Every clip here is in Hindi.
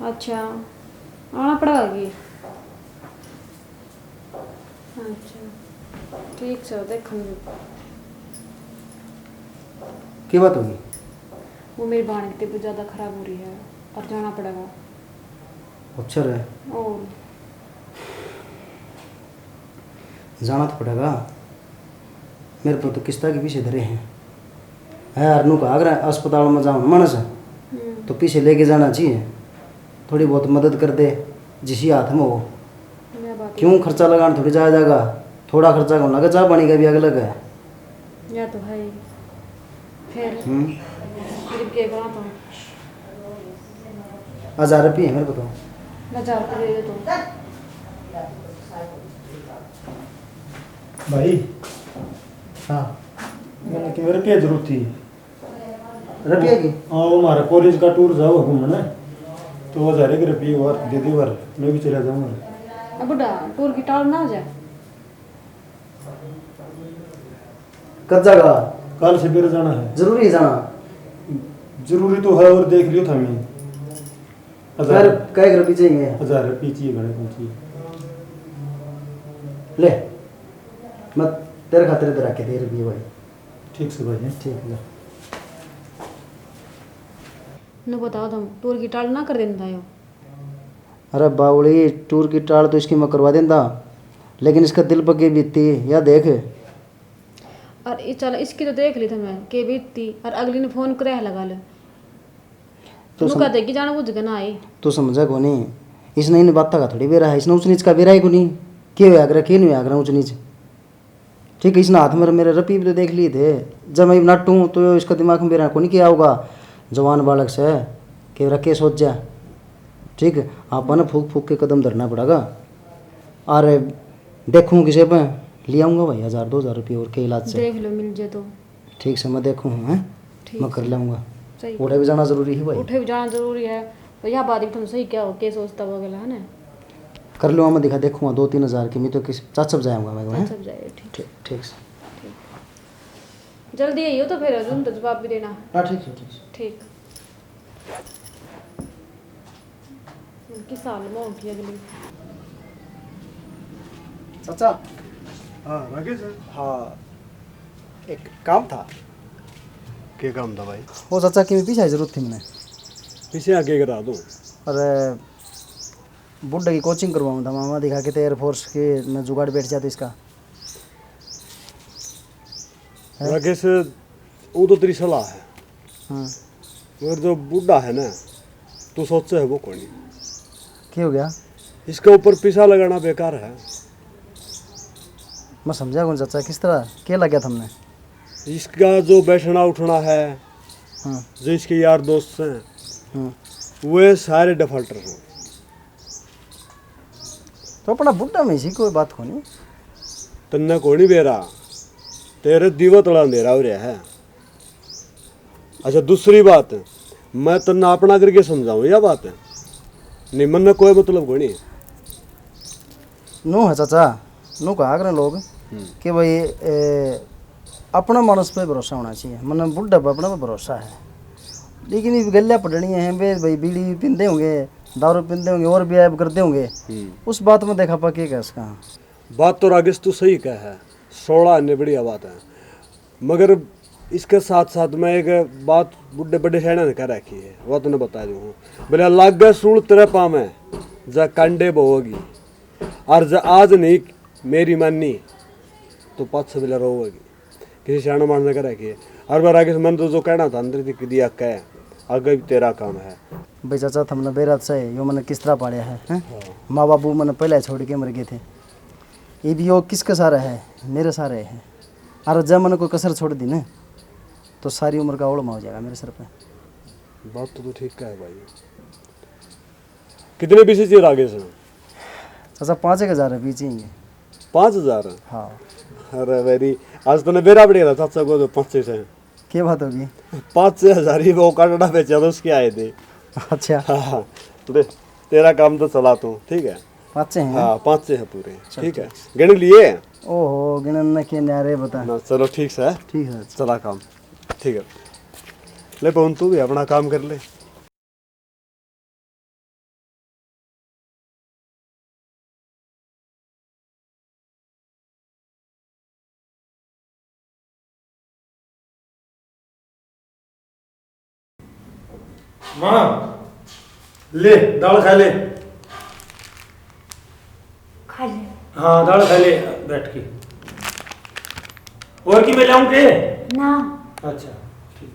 अच्छा आना पड़ेगी। अच्छा ठीक से देखेंगे। क्या बात होगी? वो मेरी बहन की तबीयत ज़्यादा ख़राब हो रही है और जाना पड़ेगा। अच्छा है, और जाना तो पड़ेगा। मेरे को तो किस्ता के पीछे धरे हैं है अरनू का अगर अस्पताल में जाऊँ मानस तो पीछे लेके जाना चाहिए। थोड़ी बहुत मदद कर दे जिसी हाथ में हो। क्यों खर्चा लगाना थोड़ी जाया जाएगा। थोड़ा खर्चा कौन लगा, चाह पानी का भी अलग है। या तो है ही। फिर क्या करा तो 1000 रुपये है मेरे को तो। 1000 रुपये दे दो भाई। हाँ मैंने कि मेरे क्या जरूरत थी रुपये की? हाँ वो हमारा कॉलेज का टूर जाओ घूमने तो 1000 रुपये और दे दे और मैं भी चला जाऊँगा। अब बुढ़ा टूर की टाल ना हो जाए। कब जाएगा? कल से फिर जाना है। जरूरी है जाना? जरूरी तो है और देख लियो था मैं। फिर कई रुपये चाहिए? 1000 रुपये चाहिए घने कौन चाहिए। ले मैं तेरे खातिर इधर रखे 10 रुपये भाई। ठीक से भाई। ठीक है। न बताओ तुम टूर की टाल ना कर देता है। अरे बावड़ी टूर की टाल तो इसकी मैं करवा देता लेकिन इसका दिल पक्की बीतती या देख। और चल इसकी तो देख ली थी मैं के बीतती और अगली ने फोन करे लगा ले तो कहते कि जाना बुझ के ना आई। तू समझा को नहीं, इसने इन बात का थोड़ी बेरा है। इसने ऊँच नीच का बेरा ही को नहीं। क्यों आग्रह क्यों नहीं आग्रह ऊँच नीच। ठीक है इसने हाथ में मेरे रपी भी तो देख लिए थे। जब मैं नाटूँ तो इसका दिमाग में बेरा को नहीं किया होगा। जवान बालक से कि रखे सोच जा। ठीक है आप ना फूक फूक के कदम धरना पड़ेगा। और देखूँ किसे पे ले आऊँगा भाई 1000-2000 रुपये और के इलाज से। देख लो मिल जाए तो ठीक से मैं देखूँ हैं मैं कर लाऊँगा। सही उठे भी जाना जरूरी है भाई। उठे भी जाना जरूरी है तो यह बात भी तुम सही क्या हो के सोचता वगैरह है ना। कर लो मैं दिखा देखूँगा 2-3 हज़ार की। मैं तो किस चाचप जाऊँगा मैं। सब जाए ठीक ठीक ठीक से। जल्दी आई हो तो फिर तुम तो जवाब भी देना। हाँ ठीक है ठीक है। ठीक किस साल में होगी अगली। चाचा हाँ राकेश। हाँ एक काम था। क्या काम था भाई? वो चाचा की पीछे जरूरत थी मैंने। पीछे आगे करा दूँ। अरे बुड्ढे की कोचिंग करवाऊँ था मामा दिखा के तो एयरफोर्स के मैं जुगाड़ बैठ जाता इसका। राकेश वो तो तेरी सलाह है हाँ मगर जो बूढ़ा है ना तू सोचे है वो कौन नहीं। क्या हो गया? इसके ऊपर पैसा लगाना बेकार है। मैं समझा कौन चाचा किस तरह क्या लग गया था हमने। इसका जो बैठना उठना है हाँ जो इसके यार दोस्त हैं हाँ वे सारे डिफॉल्टर हैं। तो अपना बुड्ढा में इसी कोई बात को नहीं। तन्ने कोई नहीं बेरा तेरे दीवा तला अंधेरा हो रहा है। अच्छा दूसरी बात मैं तन्ना अपना करके समझाऊँ यह बात है नहीं मन में कोई मतलब कोई नहीं। नो है चाचा नो कहा करें लोग कि भाई अपना मानस पे भरोसा होना चाहिए। मन बुढ़ा पे अपना पे भरोसा है लेकिन ये गलियाँ पढ़नी है वे भाई बीड़ी भी पींदे होंगे दारू पींदे होंगे और भी ऐब करते होंगे। उस बात में देखा पा क्या उसका। बात तो राकेश तू सही कह है 16 अन्य बढ़िया बात है मगर इसके साथ साथ मैं एक बात बुढ़े बड़े शहर ने कह रखी है वो तुमने बता दूँ बोले लागे सूल तेरे पा में जा कंडे बोगी और जा आज नहीं मेरी माननी तो पाँच से बिला रोगी किसी शहर मान ने कह रखी है। और बार राकेश मैंने तो जो कहना था अंदर दिया कह आगे भी तेरा काम है। भाई चाचा हमने बेरात से यो मैंने किस तरह पाड़ा है माँ बाबू मैंने पहले छोड़ के मर गए थे। ये भी यो किसके सारे है मेरे सारे है। और जब मैंने कोई कसर छोड़ दी ना तो सारी उम्र का ओढ़मा हो जाएगा मेरे सर पे। बात तो ठीक है भाई। कितने पीछे चाहिए राकेश? चाचा 5,000 रुपये चाहिए। 5,000? हाँ अरे वेरी आज तूने बेरा बढ़िया था चाचा को तो 5 से क्या बात होगी? 5,000 ही वो काटना बेचा तो उसके आए थे। अच्छा हाँ दे तेरा काम तो चला तू ठीक है। 5 हैं? हाँ 5 है पूरे ठीक है गिन लिए। ओहो गिनन के न्यारे बता ना चलो ठीक है ठीक है चला काम ठीक है। ले पवन तू भी अपना काम कर ले। माँ ले दाल खा ले। खा ले। हाँ दाल खा ले बैठ के। और की मैं लाऊं के? ना अच्छा ठीक।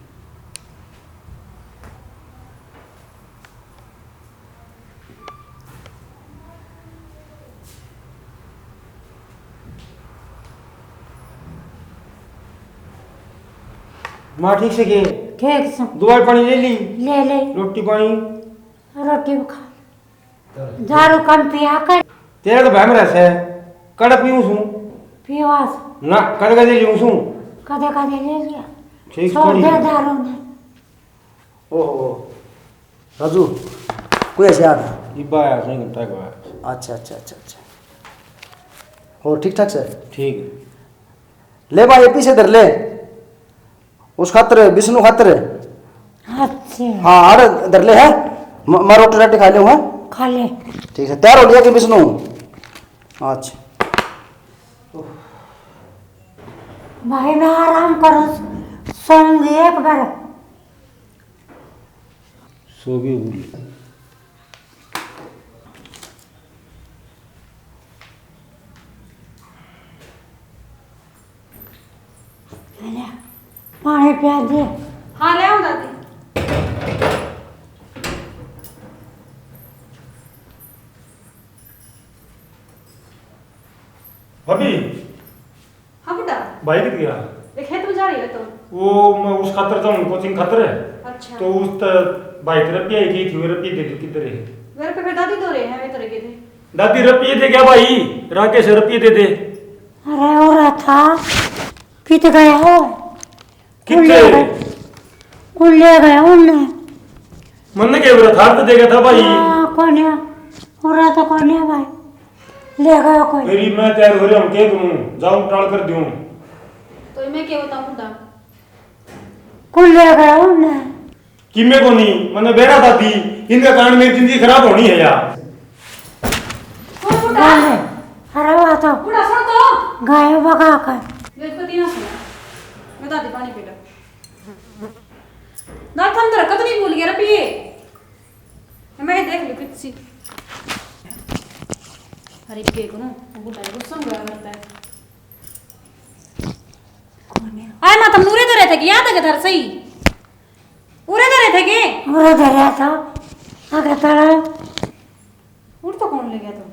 माँ ठीक से के ठीक से दवाई पानी ले ली? ले ले रोटी पानी? रोटी भी खा दारू कम पिया कर तेरा तो भैम रहता है कड़ पीऊं सू पीवास ना कड़ कदे लियूं सू कदे कदे ले लिया ठीक छोड़ थोड़ी दे दारू ने ओहो राजू कोई ऐसे आ गया? इब्बा आया सही घंटा का आया। अच्छा अच्छा अच्छा अच्छा और ठीक ठाक सर? ठीक है। ले भाई पीछे धर ले उस खातर विष्णु खातर। अच्छे हाँ आड़ धर ले है मैं रोटी राटी खा लूँ। हाँ खा ले ठीक है तैयार हो लिया कि विष्णु? अच्छा भाई मैं आराम करो सोऊंगी एक बार सो भी होगी। पानी पिया दे हाँ ले आओ दादी। भाभी हाँ बेटा भाई कित गया? ये खेत में जा रही है तो। वो मैं उस खातर जाऊँ कोचिंग खातर है अच्छा तो उस भाई तरफ भी आई थी वो रपी दे दो किधर है? मेरे पे फिर दादी दो रहे हैं वे तरह के थे। दादी रपिए थे क्या भाई? राकेश रपिए दे दे अरे हो रहा था कित गया हो कितने? उन ले गया उनने मन के बरा थार तो देगा था भाई। कौन है हो रहा था कौन है भाई ले गया कोई मेरी मैं तैयार हो रहा हूँ के दूँ जाऊँ टाल कर दूँ तो मैं क्या बताऊँ बुड्ढा? कौन ले गया उनने कि मैं को नहीं मैंने बेरा दादी इनका कारण मेरी जिंदगी खराब होनी है यार। कौन बुड्ढा? गाने अरे वो तो बुड्ढा सुन तो। गाय बगा कर मेरे को तीन सुना। मैं दादी पानी पी लो। ना थम तो रखत नहीं भूल गया रे पिए। मैं देख ली किसी। अरे के को ना बुड्ढा गुस्सा में गया करता है। आए ना तुम नूरे धरे थे कि याद है कि धर सही पूरे धरे थे कि और धरा था आगे तड़ा उठ तो कौन ले गया तो?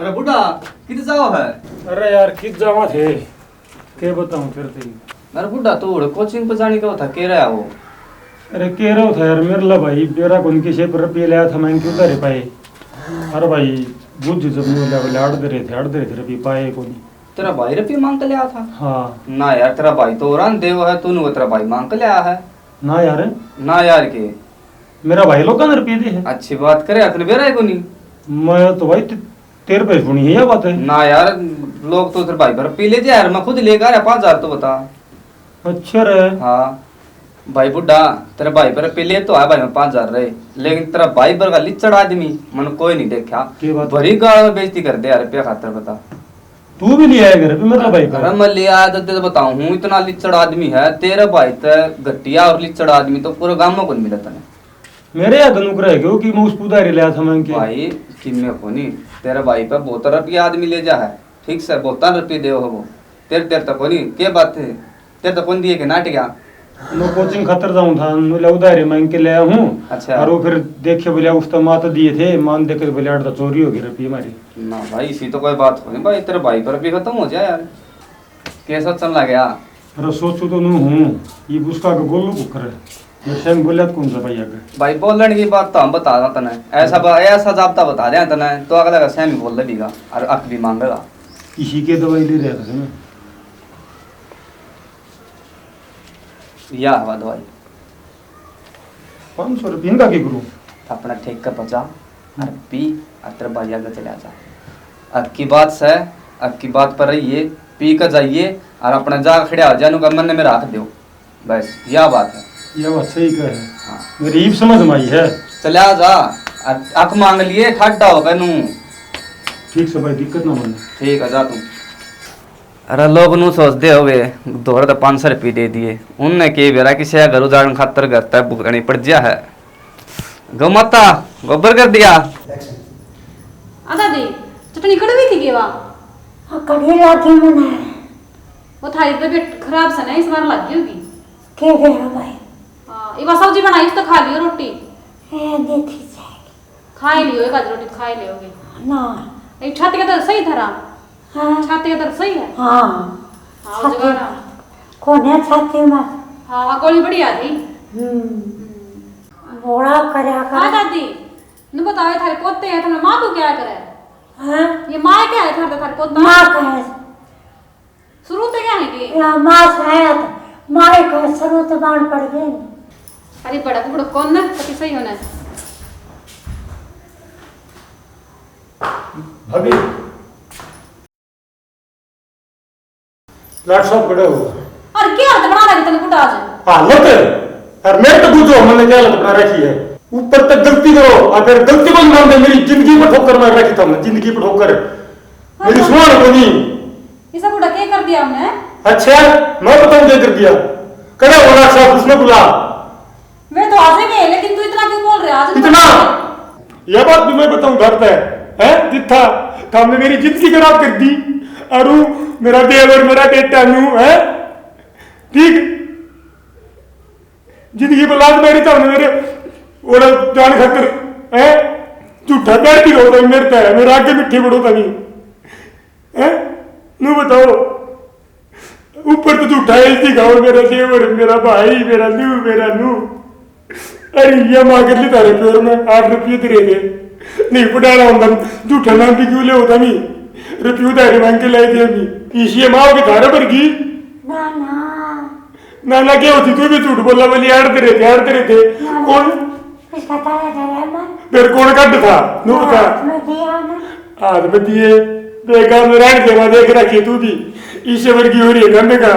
अरे बुढ़ा कित जाओ है? अरे यार किस जावा थे के बताऊँ फिर थे। अरे बुढ़ा तो कोचिंग पे जाने का था कह रहा वो। अरे कह रहा था यार मेरे ला भाई बेरा कौन किसी पर रुपये लाया था मैं क्यों उतारे पाए। अरे भाई बुझ जब नहीं बोले आड़ दे रहे थे रुपये पाए को नहीं। तेरा भाई रुपये मांग के लिया था? हाँ ना यार तेरा भाई तो औरन देव है तूने वो तेरा भाई मांग के लिया है। ना यार ना यार के मेरा भाई लोग का रुपये दे है। अच्छी बात करे अपने बेरा को नहीं। मैं तो भाई तेरे पे सुनी है ये बात है। ना यार लोग तो तेरे भाई पर रुपये ले यार मैं खुद लेकर आया 5,000 तो बता। अच्छा रे हाँ भाई बुढ़ा तेरे भाई पर रुपये ले तो आया भाई मैं 5,000 रहे लेकिन तेरा भाई पर का लिचड़ आदमी मन कोई नहीं देखा की बात? भरी गाड़ में बेइज्जती कर दे यार रुपया खातर बता। तू भी नहीं आया घर पे मेरा भाई घर में ले आया तो बताऊं हूँ इतना लिचड़ आदमी है तेरा भाई तो घटिया और लिचड़ आदमी तो पूरे गांव में कौन मिला तने। मेरे याद अनुग्रह है क्योंकि मैं उस पुदारी लाया था मैं के भाई किन्ने को नहीं तेरा भाई पे बहुत रुपये आदमी ले जा है ठीक से बहुत रुपये दे वो तेरे तेरे तक नहीं क्या बात है तेरे तक कौन दिए के नाट गया। मैं कोचिंग खतर जाऊं था बोले उधारी मांग के लाया हूँ। अच्छा और वो फिर देखे बोले उस तो माता दिए थे मान देकर बोले आठ तो चोरी हो गई रुपये हमारी। ना भाई इसी तो कोई बात हो नहीं भाई तेरे भाई पर भी खत्म हो जाए यार कैसा चल गया। अरे सोचू तो नहीं हूँ ये उसका गोलू बुकर है मैं स्वयं बोलिया कौन सा भाई आगे भाई बोलने की बात तो हम बता रहा तने ऐसा जाबता बता रहे तने तो अगला का स्वयं बोल देगा और अक भी मांगेगा। इसी के दवाई ले रहा था मैं या हवा दवाई 500 रुपये इनका की करूँ? अपना ठेक का बचा और पी और तेरे भैया का चला जा। अब की बात से अब की बात पर रहिए, पी कर जाइए और अपना जा खड़ा हो जाने का मन में रख दो, बस यह बात है। ये बात सही कह है। हाँ। मेरी ईब समझ में आई है। चला जा और अख मांग लिए ठंडा हो गनू। ठीक से भाई, दिक्कत ना बने। ठीक है, जा तू। अरे लोग नू सोचते होवे दोहरा तो 500 रुपये दे दिए, उनने के बेरा किसी घर उजाड़न खातर घर तक भुगतनी पड़ जा है। गौ माता गोबर कर दिया। दादी चटनी कड़वी थी केवा? कड़ी लागी मना वो थारी तबीयत खराब से ना इस बार लग गई होगी। के गया भाई हाँ, ये बार सब्जी बनाई तो खा लियो रोटी। ए देखी जाएगी खा ही लियो, एक आध रोटी तो खा ही लियोगे ना। एक छाती का दर्द सही धरा? हाँ छाती का दर्द सही है? हाँ हाँ वो जगह ना। कोने छाती में हाँ गोली बड़ी आ गई। बोड़ा करया हाँ कर। दादी न बताओ, ये थारे पोते हैं, तुम्हारे माँ को क्या करे? हाँ ये माँ क्या है थारे पोता? माँ कहे शुरू से क्या है कि या माँ शायद मारे कहे शुरू तो बाण पड़ गई। अरे बड़ा बुढ़ो कौन ना पति सही होना है। भाभी लाट साहब बड़ा हुआ। और क्या हालत बना रही तने बुढ़ा आज? हालत और मैं तो पूछो मैंने क्या हालत बना रखी है? ऊपर तक गलती करो और फिर गलती को मान दे। मेरी जिंदगी पर ठोकर मार रखी था, जिंदगी पर ठोकर मेरी सुनो को नहीं। ये सब बुढ़ा क्या कर दिया हमने? अच्छा मैं बताऊं क्या कर दिया? करे वो लाट साहब उसने बुला मैं तो आज ही गए, लेकिन तू इतना क्यों बोल रहा है आज? इतना यह बात भी मैं बताऊं घर पे है जिथा हमने मेरी जिंदगी खराब कर दी और मेरा देवर मेरा बेटा नू है ठीक जिंदगी बर्बाद मेरी था मेरे और जान खातर है झूठा पैर भी होता मेरे पे मेरा आगे मिट्टी बढ़ोता नहीं है। नू बताओ ऊपर तो झूठा है दिखाओ मेरा देवर मेरा भाई मेरा नू अरे ये माँ कर ली तारे प्योर में 8 रुपये तेरे थे नहीं पटाना होता झूठा नाम भी क्यों ले होता नहीं रुपये तारे मांग के लाए थे अभी इसी माँ के धारा पर की ना ना नाना क्या होती तू भी झूठ बोला बोली आड़ते रहे थे कौन इसका तारा डरा मन फिर कौन कट था नू था मैं दिया ना हाथ में दिए बेकार में रहने देना देख रखी तू भी इससे वर्गी हो रही है गंदे का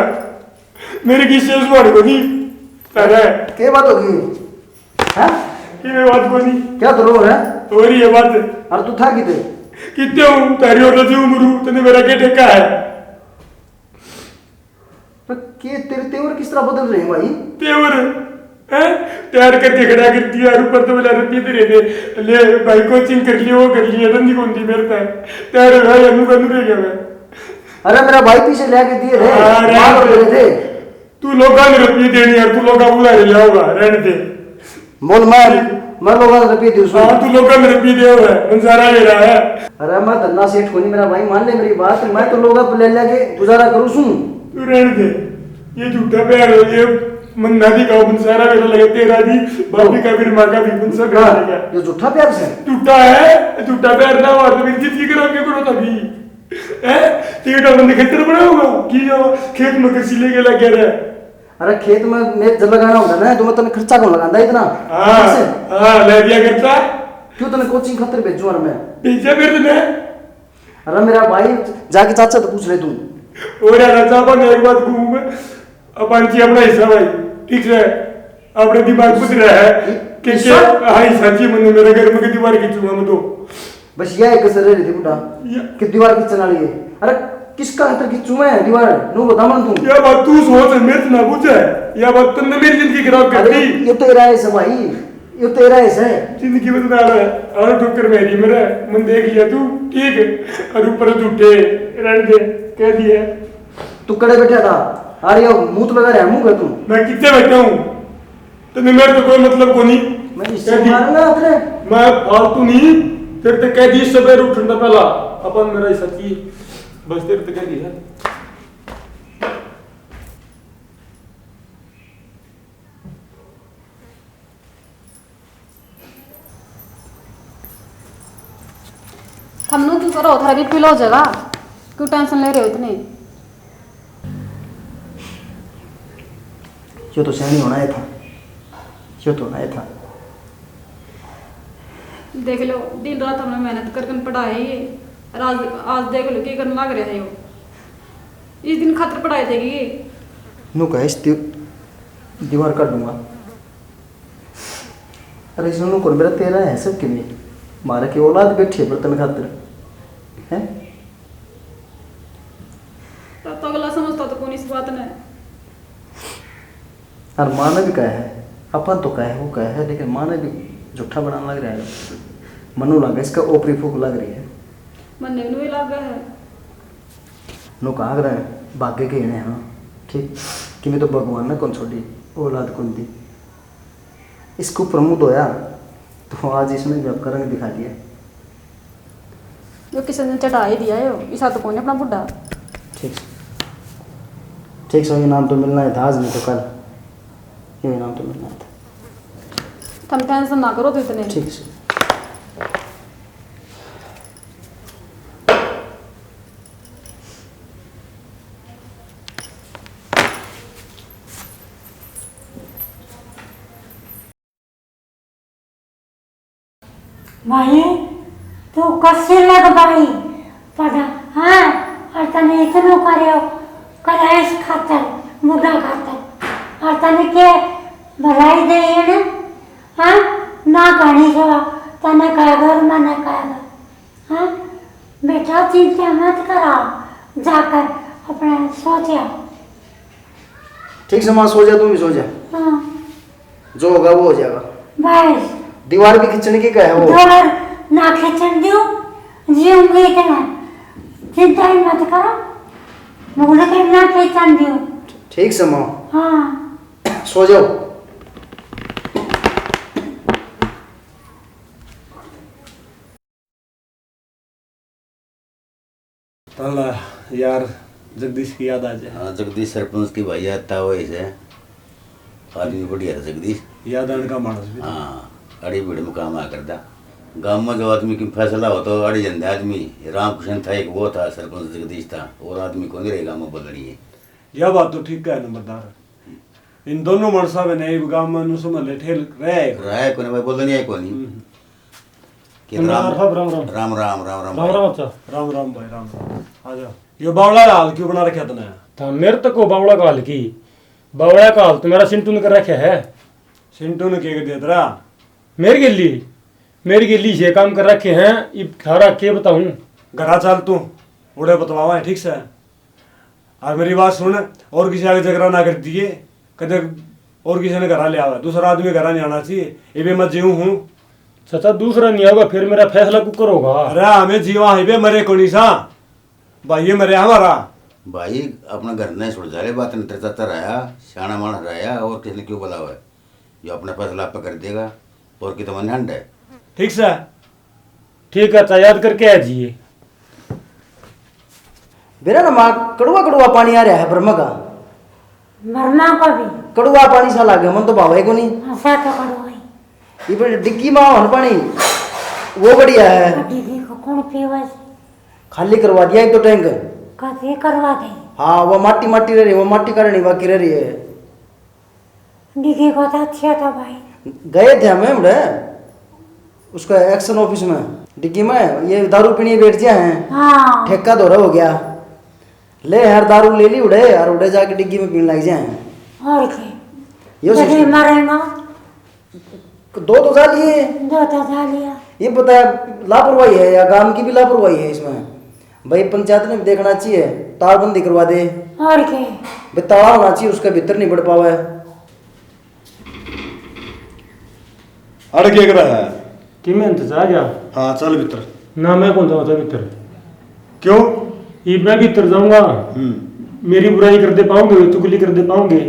मेरे किससे उस बार को नहीं तारा क्या बात होगी? हाँ ये बात को नहीं क्या तो रो रहा है? हो रही है बात और तू था कितने? कितने हूँ तारी और रजी उमरू तने मेरा क्या ठेका है? तो के तेरे तेवर किस तरह बदल रहे हैं भाई? तेवर हैं तैयार करके खड़ा कर दिया और ऊपर तो मेरा रुपये दे रहे थे ले भाई कोचिंग कर लिया वो कर लिया रंदी कौन थी मेरे पे तैयार भाई अनु बंद रह गया मैं। अरे मेरा भाई पीछे लेके दिए थे अरे मार रहे थे। तू लोगा ने रुपये देनी यार तू लोगा बुला ले होगा रहने दे बोल मैं लोगों को रुपये दूँ। हाँ तू लोगा में रुपये दे हुआ है मंसारा ले रहा है। अरे मैं धन्ना सेठ को नहीं मेरा भाई मान ले मेरी बात मैं तो लोगों पे ले लेके गुजारा करूँ सुन। तू रहने दे ये झूठा प्यार हो ये मंदादी का मंसारा मेरा लगे तेरा दी बापी का फिर माँ का भी मंसा करा देगा ये झूठा प्यार से झूठा है झूठा प्यार ना हुआ तो मेरी जिंदगी खराब क्यों करो तभी है तेरे का बंदे खेतर बना होगा कि जो खेत में कृषि लेके लग गया रहा अरे खेत में मैं जब लगाना होता ना तो मैं तने खर्चा कौन लगाता इतना? हाँ ले दिया करता क्यों तने कोचिंग खातिर भेजूं और मैं भेजा फिर तूने अरे मेरा भाई जाके चाचा तो पूछ रहे तू और यार चापा ने एक बात कहूँ मैं अपन जी अपना हिस्सा भाई ठीक है अपने दिमाग बुझ रहा है कि हाँ हिस्सा जी मैंने मेरे घर में दीवार खींचूंगा मैं तो बस यह एक कसर रही थी बुढ़ा कि दीवार खींचने वाली है। अरे किसका हाथ खींचूं मैं दीवार नो बता मन तू यह बात तू सोच मेरे से ना पूछे यह बात तुमने मेरी जिंदगी खराब कर दी ये तेरा है भाई ये तेरा है जिंदगी में बता रहा है और ठोकर मेरी मेरा मन देख लिया तू ठीक है और ऊपर झूठे रहने दे कह दिया तू कड़े बैठा था अरे ये मुंह तो लगा रहा है मुंह का तू मैं कितने बैठा हूँ तो मेरे तो कोई मतलब को नहीं मैं इससे मारूंगा अपने मैं फालतू नहीं तेरे तक कह दी सवेरे उठना पहला अपन मेरा सच्ची बस तेरे तक कह दी है हमनू क्यों करो थारा भी पिलो जगह क्यों टेंशन ले रहे हो इतनी? ये तो सहनी होना ही था ये तो होना ही था देख लो दिन रात हमने मेहनत करके पढ़ाई है और आज आज देख लो क्या करने लग रहा है वो। इस दिन खतर पढ़ाई देगी ये। नु कहे इस दीवार काट दूंगा। अरे इसमें नु कौन मेरा तेरा है सब के लिए मारा की औलाद बैठी है बर्तन खातिर हैं। तो अगला समझता तो कौन इस बात ने। और माँ ने भी कहा है अपन तो कहा है वो कहा है, लेकिन माँ ने भी झूठा बनाने लग रहा है। मनु लगा इसका ओपरी फूक लग रही है। मन ने भी लग गया है। नो कहा रहा है भाग्य के हैं। हाँ ठीक कि मैं तो भगवान ने कौन छोड़ी औलाद कौन दी। इसको प्रमुख होया तो आज इसने भी आपका रंग दिखा दिया। जो किसी ने चढ़ा ही दिया है वो इसा तो कौन अपना बुढ़ा। ठीक सो ये नाम तो मिलना है था आज नहीं तो कल ये नाम तो मिलना था। तुम टेंशन ना करो तो इतने। ठीक से भाई तू कसे लग भाई पढ़ा हाँ और तने इतनो करे कराइस खातर मुद्दा खातर और तने के भलाई दे ना हाँ ना कहानी सवा तने कहेगा और मैंने कहेगा हाँ बेटा चिंता मत करा जाकर अपना सोचा। ठीक से माँ सो जा तुम भी सो जा। हाँ जो होगा वो हो जाएगा। बस दीवार भी खींचने की क्या है वो। दीवार ना खींचन दियो जीऊंगी इतना चिंता ही मत करो मुझे कहीं ना खींचन दियो। ठीक से माँ हाँ सो जाओ। तल यार जगदीश की याद आ जाए। हाँ जगदीश सरपंच की भाई आता हो ऐसे आदमी बढ़िया था जगदीश। याद आने का मानस भी। हाँ अड़ी भीड़ में काम आ करता गांव में जो आदमी की फैसला हो तो अड़ी जंदे आदमी रामकृष्ण था एक वो था सरपंच जगदीश था और आदमी को नहीं रहे गाँव में बदलनी है। यह बात तो ठीक है नंबरदार। इन दोनों मनसा में नहीं गांव में नुसो में लेठे रहे राय को नहीं भाई बोलनी है को नहीं कि राम राम राम राम राम राम राम राम राम अच्छा राम राम भाई राम राम। आ जाओ। ये बावला हाल क्यों बना रखा तूने। था मेरे तक को बावड़ा का हाल की बावड़ा का हाल तो मेरा सिंटू ने कर रखा है। सिंटू ने क्या कर दिया तेरा। मेरी गिल्ली से काम कर रखे हैं ये थारा के बताऊं। घरा चल तू उड़े बतलावा है ठीक से। और मेरी बात सुन और किसी आगे झगड़ा ना कर दिए कदे और किसी ने घरा ले आवा दूसरा आदमी घरा नहीं आना चाहिए। ये भी मैं जीव हूँ। चाचा दूसरा नहीं होगा फिर मेरा फैसला कुकर होगा। अरे हमें जीवा है मरे कोनी सा भाई मरे हमारा भाई अपना घर नहीं छोड़ जा रहे बात नहीं तरता रहा सियाणा माना रहा और किसी ने क्यों बोला हुआ है जो अपना फैसला आप कर देगा और कि तो मन हंड है। ठीक से ठीक है अच्छा याद करके आ जाइए। मेरा ना माँ कड़वा कड़वा पानी आ रहा है ब्रह्म का। मरना को भी कड़वा पानी सा लागे मन तो भावे को नहीं। ऐसा तो करो भाई ये पर डिग्गी माँ हन पानी वो बढ़िया है। दीदी को कौन पीवा खाली करवा दिया एक तो टैंक। कभी करवा दे हाँ वो माटी माटी रह रही है वो माटी करनी बाकी रह रही है। दीदी को तो अच्छा था भाई गए थे हमें बड़े उसका एक्शन ऑफिस में डिग्गी में ये दारू पीने बैठ जाए हैं। हाँ ठेका धोरा हो गया ले यार दारू ले ली उड़े और उड़े जाके डिग्गी में पीने लग जाए। और के ये कभी सिस्टम- मरेगा दो तो जा लिए। दो तो जा लिया ये पता है लापरवाही है या गांव की भी लापरवाही है इसमें। भाई पंचायत ने भी देखना चाहिए तारबंदी करवा दे। और के भाई ताला होना चाहिए उसका भीतर नहीं बढ़ पावा है। अरे क्या कर रहा है। कि मैं इंतजार जा हाँ चल भीतर। ना मैं कौन जाऊँ भीतर। क्यों। ये मैं भीतर जाऊंगा मेरी बुराई कर दे पाऊंगे चुगली कर दे पाऊंगे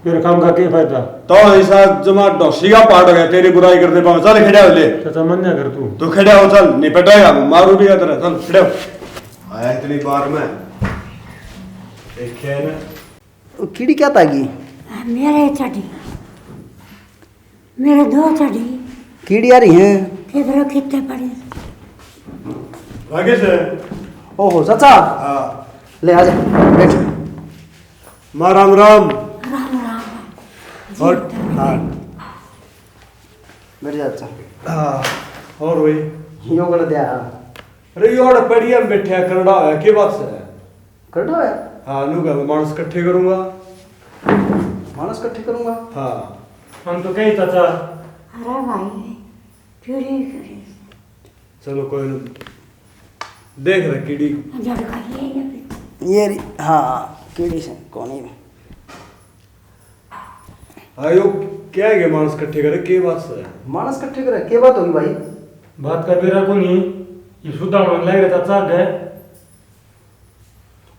फिर काम का क्या फायदा। तो ऐसा जमा डोसी का पार्ट हो गया तेरी बुराई करते पाऊँ चल खड़े हो ले। चाचा मन ना कर तू खड़े हो चल निपटेगा मारू भी तेरा चल खड़े हो। आया इतनी बार में देखे ना वो कीड़ी क्या तागी मेरे चढ़ी मेरे दो चढ़ी कीड़ी आ रही है। किधर कितने पड़े राकेश है। ओहो चाचा हाँ ले आजा बैठ। माँ राम राम। राम राम और हाँ बैठ जा चाचा। हाँ और वही यो गलत है अरे यो और बढ़िया में बैठे हैं, कनाडा है के बात से है करना है हाँ नु का मानस इकट्ठे करूंगा मानस इकट्ठे करूंगा हाँ हम तो कही चाचा अरे भाई चोरी चलो कोई न देख रहे कीड़ी झटका ये हाँ कीड़ी से कौन है आयो क्या है कि मानस इकट्ठे करे के बात से है मानस इकट्ठे करे के बात होगी भाई बात कर बेरा को नहीं ये सुधा मन लग रहा चाचा गए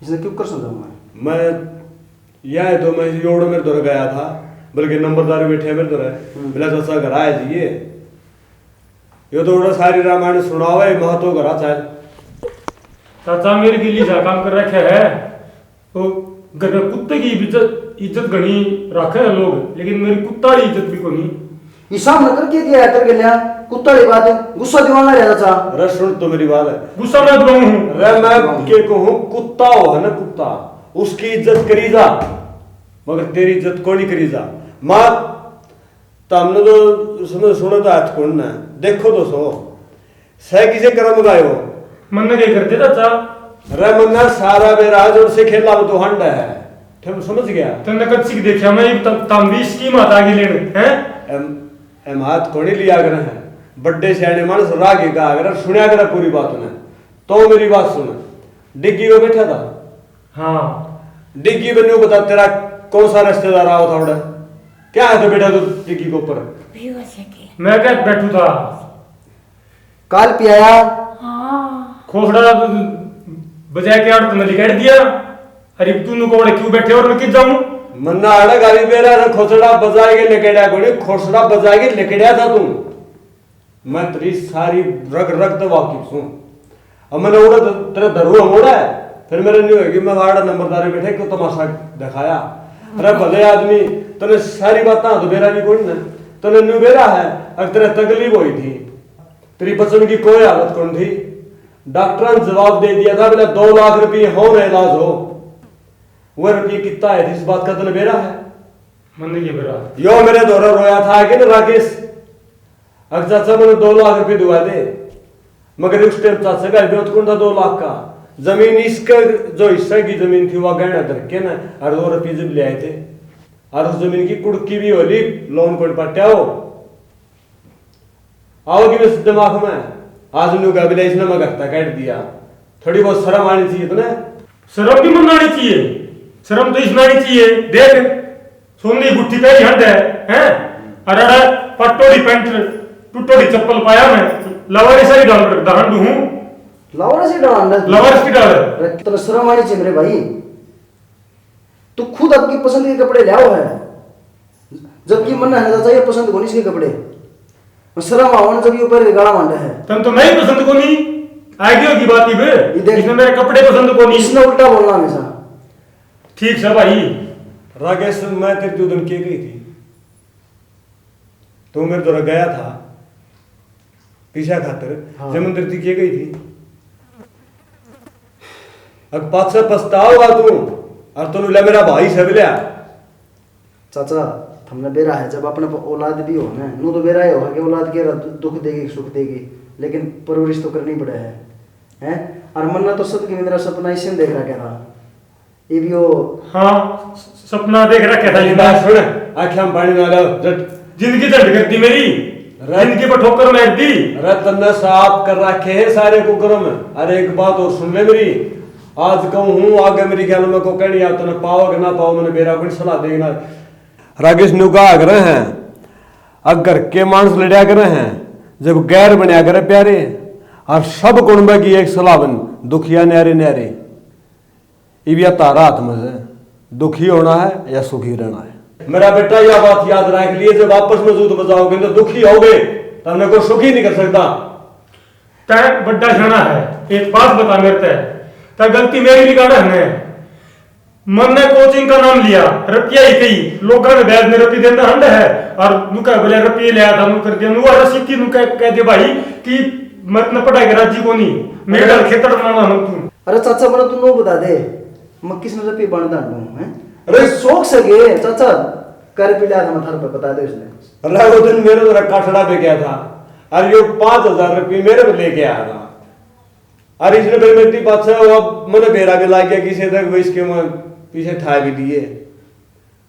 इसने क्यों कर समझाऊंगा मैं यह तो मैं योड़ मेरे दौर गया था बल्कि नंबरदार बैठे मेरे दौर बोला चाचा घर आए जी ये तो उड़ा सारी रामायण सुनावे महतो घर चाहे चाचा मेरे के लिए जा काम कर रखे है तो घर में कुत्ते की इज्जत घनी रखे हैं लोग लेकिन मेरी कुत्ता की इज्जत भी को नहीं हिसाब न करके दिया है करके लिया कुत्ता की बात है गुस्सा दिवाना रहता था अरे सुन तो मेरी बात है गुस्सा मैं तो हूँ अरे मैं के कहूँ कुत्ता हो है ना कुत्ता उसकी इज्जत करी जा मगर तेरी इज्जत को नहीं करी जा माँ तमने तो उसमें सुना तो हाथ कौन ना देखो तो सो सह किसे कर्म गायो मन ने क्या करते चाचा अरे मन्ना सारा मेरा जोर से खेला वो तो हंड है तुम समझ गया तुमने कब सीख देखा मैं तंबीश की माता की लेने हैं एम हाथ कोनी लिया कर है बड्डे सियाने मानस रागे का अगर सुनया कर पूरी बात ने तो मेरी बात सुन डिग्गी में बैठा था हाँ डिग्गी में बता तेरा कौन सा रिश्तेदार आओ था उड़ा क्या है तो बेटा तू डिग्गी के ऊपर मैं क्या बैठू था काल पियाया खोखड़ा बजाय के आड़ तुमने लिखा दिया अरे तू कोड़े क्यों बैठे और मैं किस जाऊं मन्ना आड़ा गाली बेरा खोसड़ा बजाए के लेकेड़ा कोनी खोसड़ा बजाए के लेकेड़ा था तू मैं तेरी सारी रग रग तो वाकिफ हूं अब मैंने उड़ा तेरा दरुआ मोड़ा है फिर मेरे नहीं होगी मैं वाड़ा नंबरदार बैठे क्यों तमाशा दिखाया अरे भले आदमी तने सारी बातें तो बेरा नहीं कोई ना तने न्यू बेरा है अगर तेरे तकलीफ हुई थी तेरी पसंद की कोई हालत कौन थी डॉक्टर ने जवाब दे दिया था बोले 2 लाख रुपये हो ना इलाज हो वो रुपये कितना है इस बात का तने बेरा है मन ये बेरा यो मेरे दौरा रोया था कि ना राकेश अगर चाचा मैंने 2 लाख रुपये दुआ दे मगर उस टाइम चाचा का विरोध कौन था 2 लाख का जमीन इसका जो हिस्सा की जमीन थी वह गहना धरके ना और 2 रुपये जब ले आए थे और उस जमीन की कुड़की भी होली लोन कोड पट्टा हो आओगी मेरे दिमाग में आज नु का बिले इसने मगरता काट दिया थोड़ी बहुत शर्म आनी चाहिए तो ना शर्म भी मन आनी चाहिए शर्म तो इसमें आनी चाहिए देख सोनी गुट्ठी का ही हट है हैं अरे पट्टोड़ी पैंट टूटोड़ी चप्पल पाया मैं लवारी सारी डाल रखता हूं हूं लावड़ा से डाल लवारिस की डाल तो शर्म आनी चाहिए मेरे भाई तू खुद अपनी पसंद के कपड़े लाओ है जबकि मन है चाहिए पसंद को नहीं कपड़े शर्म आओ जब ये ऊपर गाड़ा मांडा है तुम तो मैं ही पसंद को नहीं आइडियो की बात ही बे इसमें मेरे कपड़े पसंद को नहीं इसने उल्टा बोलना हमेशा ठीक है भाई राकेश मैं तेरे उधर के गई थी तो मेरे द्वारा गया था पीछा खातर हाँ। जब मंदिर की गई थी अब पाँच से पछताओगा तू और तू ले मेरा भाई सब लिया चाचा हमने बेरा है जब अपने औलाद भी हो ना नू तो बेरा ही होगा कि औलाद के दुख देगी सुख देगी लेकिन परवरिश तो करनी पड़े है हैं और मन्ना तो सब की मेरा सपना इसी में देख रहा क्या था ये भी वो हाँ सपना देख रखा था बात सुन आँखें में पानी ना डाल जट जिंदगी झट करती मेरी जिंदगी पर ठोकर मार दी अरे तन्ने साफ कर रखे है सारे कुकरों में अरे एक बात और सुन ले मेरी आज कहूँ हूँ आगे मेरी ख्याल में को कहनी आप तो पाओ कि ना पाओ मैंने मेरा कोई सलाह देना राकेश नु का आग्रह है अगर के मानस लड़िया करे हैं जब गैर बनया करे प्यारे और सब कुंबे की एक सलाह बन दुखिया न्यारे न्यारे इबिया तारा हाथ में से दुखी होना है या सुखी रहना है मेरा बेटा यह बात याद रख लिए जब आपस में जूत बजाओगे तो दुखी होगे तो हमने कोई सुखी नहीं कर सकता तय बड्डा जाना है एक बात बता मेरे तय गलती मेरी रिगार्ड है मन ने कोचिंग का नाम लिया रुपया ही कही लोगों ने बैग में रुपये देना हंड है और नुका बोले रुपये ले आता नु कर दिया नु रसीद की नु कह दे भाई कि मत न पढ़ाई के राजी को नहीं मेरा खेतर बनाना हम तू अरे चाचा मैंने तू नो बता दे मैं किसने रुपये बनता हूँ हैं अरे शौक से गए चाचा कर भी लिया था मैं थार पे बता दे उसने अल्लाह वो दिन मेरे द्वारा काठड़ा पे गया था और ये 5,000 रुपये मेरे पे लेके आया था। और इसने फिर मेरी बात से वो मैंने बेरा भी ला गया किसी तक वो इसके मैं पीछे ठा भी दिए।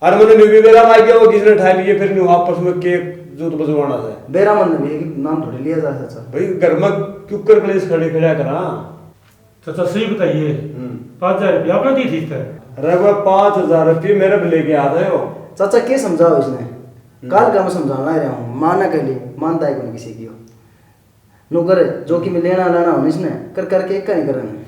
और मैंने न्यू भी बेरा ला गया वो किसी ने ठा लिए। फिर न्यू आपस में केक जूत बजवाना था। बेरा मन में नाम थोड़ी लिया जा सकता भाई घर में क्यों कर कलेश खड़े खड़ा करा। चाचा सही बताइए, 5,000 रुपया आपने दी थी सर? अरे वो 5,000 रुपये मेरे पे लेके आ रहे हो। चाचा के समझाओ इसने काल का मैं समझाना रहा हूँ माना के लिए मानता है कौन किसी की हो नो करे जो कि मैं लेना लाना हूँ इसने कर करके एक का नहीं करेंगे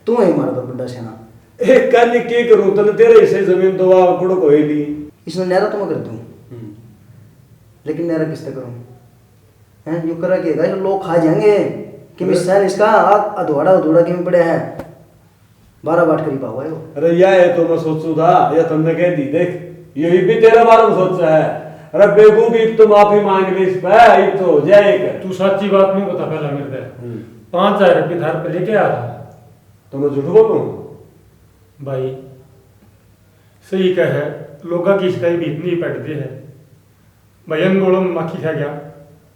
तू है हमारा तो बड़ा सेना एक कल की करूं तने तेरे हिस्से जमीन तो आ कुड़ कोई ली इसने नहरा तो मैं कर दूँ लेकिन नहरा किससे करूँ हैं यू करा के गाइस लोग खा जाएंगे कि मिसाल इसका अधवाड़ा अधूड़ा क्यों पड़े है 12 बाट करीब हुआ है वो। अरे या है तो मैं सोचू था या तुमने कह दी देख यही भी तेरे बारे में सोचा है। अरे बेवकूफी तो माफी मांग ली इस पे ये तो हो जाए। तू सच्ची बात नहीं बता पहला मेरे से। 5,000 रुपये धार पे लेके आया था तो मैं झूठ बोलूं भाई? सही कह है, लोगा की शिकायत भी इतनी पटती है भाई। अंगोलों में माखी खा गया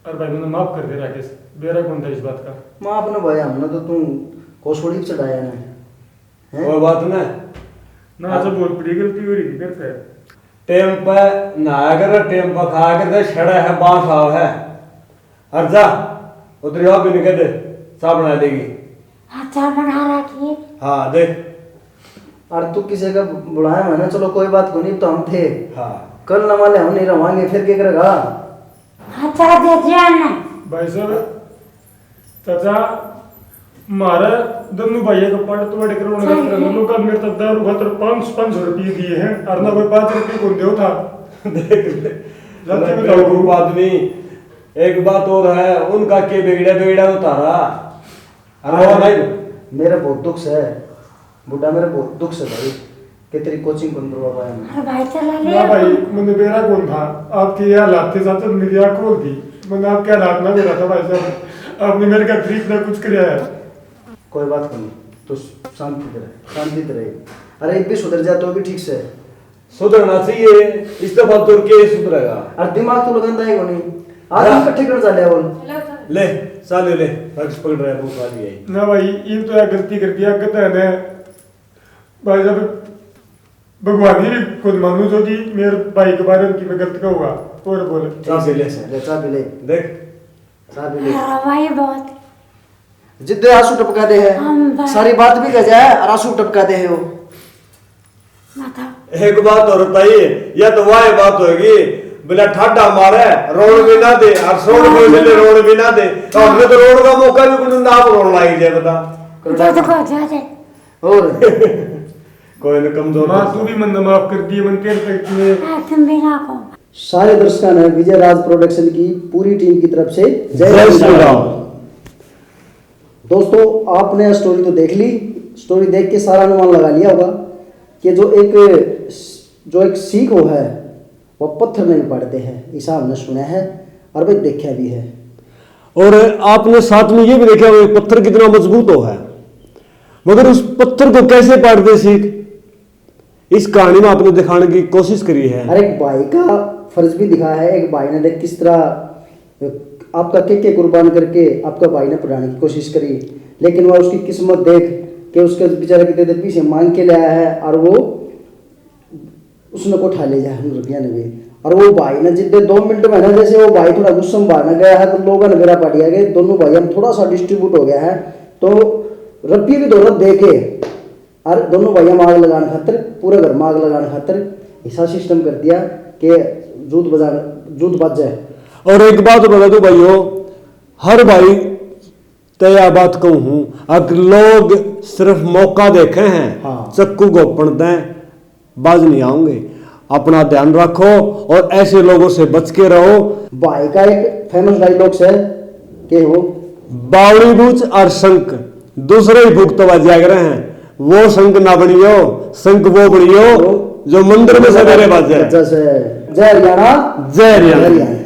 और भाई मैंने माफ कर दे राकेश, बेरा कौन था इस बात का? माँ अपने भाई हमने तो तू कोसोड़ी चढ़ाया ना वो बात ना ना सब बहुत बड़ी गलती हो रही थी मेरे से। टेम पे नहाया कर टेम पे खा कर छड़ा है बांस आव है और जा उधर यहाँ भी निकल दे चाय बना देगी। अच्छा बना रखी। हाँ देख और तू किसी का बुलाया मैंने चलो कोई बात को नहीं तो हम थे हाँ कल न वाले हम नहीं रवाएंगे फिर क्या करेगा। अच्छा दे दिया ना भाई साहब चाचा मारा दोनों भाइयों का पड़ तो बड़े करोड़ दोनों का मेरे तक दारू खातर 500 रुपये दिए हैं और ना कोई 5 रुपये को दे था। देख ले बेवकूफ आदमी। एक बात और है उनका के बिगड़ा तो तारा। अरे वो भाई मेरा बहुत दुख है बुढ़ा मेरा बहुत दुख है भाई कि तेरी कोचिंग कौन करवा पाया मैं। अरे भाई चला ले ना भाई मैंने बेरा कौन था आपके यहाँ हालात थे चाचा मेरी आँख खोल दी। मैंने आपके हालात ना बेरा था भाई साहब आपने मेरे का ठीक ना कुछ कराया है। कोई बात नहीं तो शांति रहे अरे एक भी सुधर जाए तो भी ठीक से सुधरना चाहिए इस दफा तो के सुधरेगा। और दिमाग तो लगाता है को नहीं आज हम इकट्ठे कर चले बोल ले साले ले रक्स पकड़ रहा है बहुत वाली है ना भाई ये तो यार गलती कर दिया कहता है ना भाई साहब भगवान ही खुद मानू जो कि मेरे भाई के बारे में कि मैं गलत कहूँगा और बोले चाय भी ले देख चाय भी ले भाई बहुत जिद्दे आंसू टपका दे है सारी बात भी कह जाए और आंसू टपका दे है वो माता एक बात और बताइए या तो वाह बात होगी बिना ठाडा मारे रोड भी ना दे और 100 रुपये से रोड भी ना दे तो हमने तो रोड का मौका भी कुछ ना रोड लाई जाए बता दूध को जा और कोई न कमजोर माँ तू भी मन माफ कर दिए मन तेरे तक में तुम भी ना को सारे दर्शकों ने विजय राज प्रोडक्शन की पूरी टीम की तरफ से जय श्री राम। दोस्तों आपने स्टोरी तो देख ली स्टोरी देख के सारा अनुमान लगा लिया होगा कि जो एक सीख वो है वो पत्थर नहीं पड़ते हैं ऐसा हमने सुना है और भाई देखा भी है। और आपने साथ में ये भी देखा वो पत्थर कितना मजबूत हो है मगर उस पत्थर को कैसे पाड़ते सीख इस कहानी में आपने दिखाने की कोशिश करी है। और एक भाई का फर्ज भी दिखाया है एक भाई ने देख किस तरह आपका के कुर्बान करके आपका भाई ने पढ़ाने की कोशिश करी लेकिन वह उसकी किस्मत देख के उसके बेचारे के तेरे पीछे मांग के ले आया है और वो उसने को उठा ले जाए रुपया ने भी और वो भाई ने जितने 2 मिनट में ना जैसे वो भाई थोड़ा गुस्सा में बाहर गया है तो लोगों ने मेरा पड़ गया दोनों भाई हम थोड़ा सा डिस्ट्रीब्यूट हो गया है तो रब्बी भी दौलत दे के और दोनों भाइयों में आग लगाने खातर पूरे घर में आग लगाने खातर ऐसा सिस्टम कर दिया कि जूत बच जाए। और एक बात बता दो भाइयों हर भाई तय बात कहूँ अगर लोग सिर्फ मौका देखे हैं हाँ। चक्कू को पड़ते बाज नहीं आऊंगे अपना ध्यान रखो और ऐसे लोगों से बच के रहो। भाई का एक फेमस डायलॉग है कि वो बावड़ी बूझ और शंख दूसरे ही भुगतवा जाग रहे हैं वो शंख ना बनियो शंख वो बनियो जो मंदिर में सवेरे बाजे। जय हरियाणा जय हरियाणा।